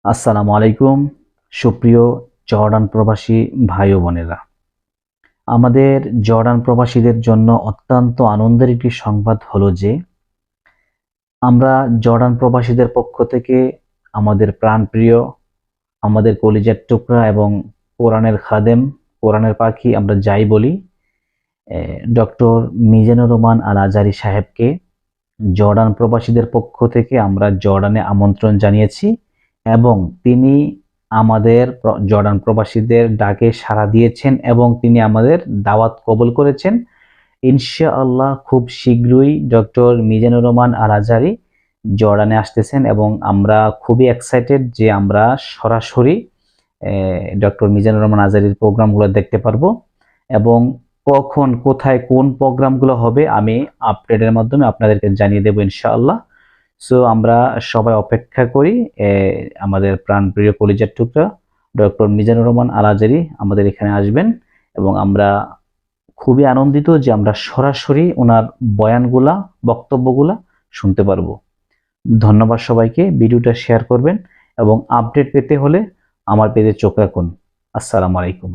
আসসালামু আলাইকুম সুপ্রিয় জর্ডান প্রবাসী ভাই ও বোনেরা। আমাদের জর্ডান প্রবাসীদের জন্য অত্যন্ত আনন্দের একটি সংবাদ হলো যে আমরা জর্ডান প্রবাসীদের পক্ষ থেকে আমাদের প্রাণপ্রিয়, আমাদের কলিজার টুকরা এবং কোরআনের খাদেম, কোরআনের পাখি আমরা যাই বলি, ডক্টর মিজানুর রহমান আল আজারি সাহেবকে জর্ডান প্রবাসীদের পক্ষ থেকে আমরা জর্ডানে আমন্ত্রণ জানিয়েছি এবং তিনি আমাদের জর্ডান প্রবাসীদের ডাকে সাড়া দিয়েছেন এবং তিনি আমাদের দাওয়াত কবুল করেছেন। ইনশাআল্লাহ খুব শীঘ্রই ডক্টর মিজানুর রহমান আল আজারি জর্ডানে আসতেছেন এবং আমরা খুবই এক্সাইটেড যে আমরা সরাসরি ডক্টর মিজানুর রহমান আজারির প্রোগ্রামগুলো দেখতে পারবো এবং কখন কোথায় কোন প্রোগ্রামগুলো হবে আমি আপডেটের মাধ্যমে আপনাদেরকে জানিয়ে দেবো ইনশাআল্লাহ। সো আমরা সবাই অপেক্ষা করি আমাদের প্রাণপ্রিয় কলিজার টুকরা ডক্টর মিজানুর রহমান আল আজারি আমাদের এখানে আসবেন এবং আমরা খুবই আনন্দিত যে আমরা সরাসরি ওনার বয়ানগুলা, বক্তব্যগুলা শুনতে পারবো। ধন্যবাদ সবাইকে। ভিডিওটা শেয়ার করবেন এবং আপডেট পেতে হলে আমার পেজে চোখ রাখুন। আসসালামু আলাইকুম।